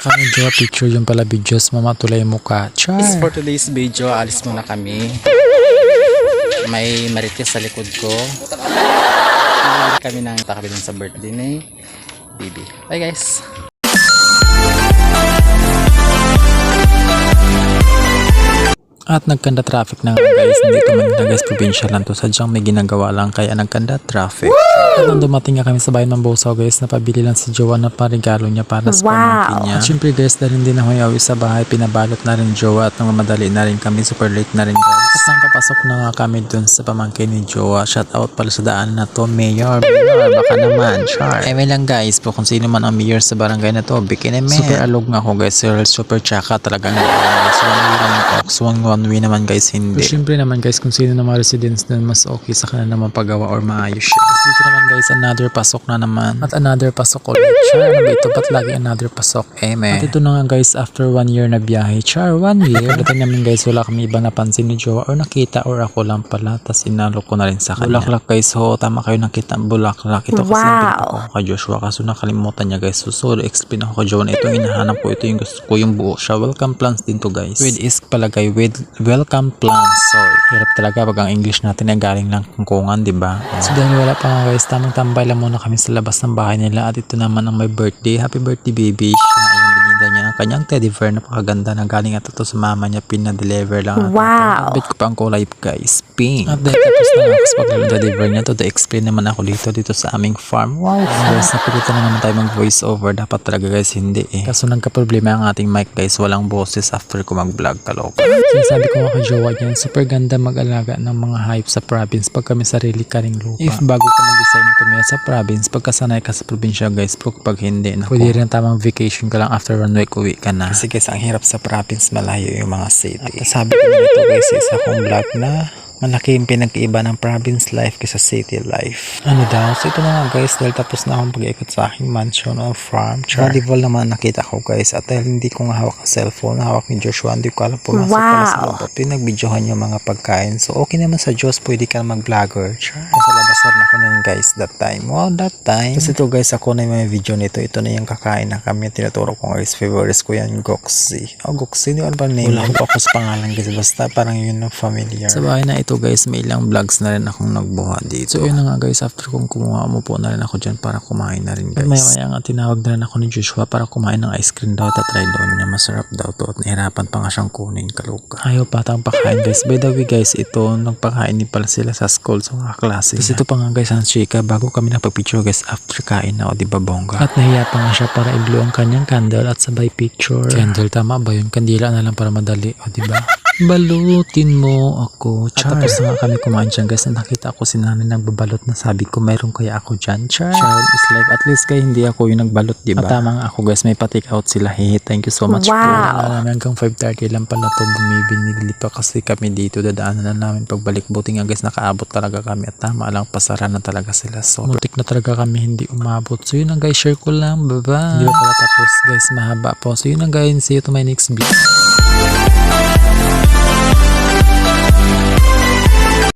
Kami jowa picture yung pala videos mama tulay muka. Char. For today's video, alis muna kami. May marites sa likod ko. Kami nang takabin sa birthday ni Bibi. Bye guys! At nagkanda traffic na nga guys, dito man na guys, probinsya lang to, sadyang may ginagawa lang kaya nagkanda traffic. At nang dumating nga kami sa bayan Mambosaw guys, napabili lang si Jowa na parigalo niya para sa pamangkin niya. At syempre guys, dahil hindi na huyawi sa bahay, pinabalot na rin Jowa at nang madali na rin kami, super late na rin guys. At nang papasok na nga kami dun sa pamangkin ni Jowa, shout out pala sa daan na to, Mayor, baka naman, char. Eme lang guys, po kung sino man ang mayor sa barangay na to, bikini man. Super alog nga ako guys, super tsaka talagang one way naman guys, hindi. Pero syempre naman guys, kung sino na mga residents na mas okay sa kanila na mapagawa or maayos siya. Tapos dito naman guys, another pasok na naman. At another pasok ulit. Char, ano ba ito? Ba't lagi another pasok? At ito na nga guys, after 1 year na biyahe. Char, 1 year. Pagdating namin guys, wala kami ibang napansin ni Jowa or nakita or ako lang pala. Tapos inalok ko na rin sa kanya. Bulaklak guys, ho, tama kayo nakita ang bulaklak. Ito kasi yung pinto ko kay Joshua. Kaso nakalimutan niya guys. So explain ako kay Jowa na itong hinahanap ko. Ito yung gusto ko, yung buo siya. Welcome plants din to guys. With isk pala guys, with welcome plants. Sorry. Hirap talaga pag ang English natin ay galing ng kungkungan, diba? So dahil wala pa nga guys, tamang tambay lang muna kami sa labas ng bahay nila. At ito naman ang my birthday. Happy birthday baby. Siya yung binida niya ng kanyang teddy bear. Napakaganda na galing at ito sa mama niya. Pina-deliver lang. Wow! Bit ko pa ang kulay guys. Pink. At dahil tapos na ako sa pag-deliver niya to, explain naman ako dito sa aming farm. Wow! Guys, napilitan na naman tayo mag voice over. Dapat talaga guys, hindi Kaso nagka-problema ang ating mic guys. Walang boses after ko mag-vlog, kaloka. Sinasabi ko nga kay Jowa yan, super ganda mag-alaga ng mga hayop sa province pag kami sarili karing lupa. If bago ka mag-design tumira sa province, pagkasanay ka sa probinsya guys, pag hindi, naku, pwede rin tamang vacation ka lang after 1 week, uwi ka na. Kasi guys, ang hirap sa province, malayo yung mga city. At sabi ko na ito guys, isa kong vlog na malaki yung pinag-iba ng province life kaysa city life. Ano daw? So ito na nga guys, dahil tapos na akong pag-ikot sa aking mansion o farm. Volleyball naman nakita ko guys. At dahil hindi ko nga hawak ang cellphone, hawak ni Joshua, hindi ko alam pumasok pala sa loob. Pinagbidyohan yung mga pagkain. So okay naman sa Diyos, pwede ka mag-vlogger. Nasa labas na ako nun guys that time. Wow, that time. Kasi ito guys, ako na yung mga video nito. Ito na yung kakain na kami. Tinuturo ko guys, favorites ko yan, Goxi. Oh, Goxi, di ko alam pa name. Wala ko sa pangalan guys. Basta parang yun ang familiar. Sa bahay na ito guys, may ilang vlogs na rin akong nagbuha dito. So yun na nga guys, after kong kumuha, umupo na rin ako dyan para kumain na rin guys. At maya nga tinawag na rin ako ni Joshua para kumain ng ice cream daw. Tatry daw niya, masarap daw to. At nahirapan pa nga siyang kunin, kaluka. Ayaw patang pakain guys. By the way guys, ito nagpakain din pala sila sa school sa mga klase. Tapos ito pa nga guys ang chika, bago kami napapicture guys after kain na, o diba bongga. At nahiya pa nga siya para i-blow ang kanyang candle at sabay picture. Candle, tama ba yun? Kandila na lang para madali, o diba? Balutin mo ako, char. At tapos nga kami kumain dyan guys, na nakita ko si nanay nagbabalot na, sabi ko mayroon kaya ako dyan, char. Child is life. At least kaya hindi ako yung nagbalot, diba? At tama nga ako guys, may pa-take out sila. Hey, thank you so much po. Hanggang 5:30 lang pala to bumibili pa kasi kami dito. Dadaanan na namin pagbalik. Buti nga guys, nakaabot talaga kami at tama lang, pasara na talaga sila. So, multik na talaga kami hindi umabot. So yun lang guys, share ko lang. Bye-bye. Hindi pa pala tapos guys, mahaba po. So yun lang guys, see you to my next video.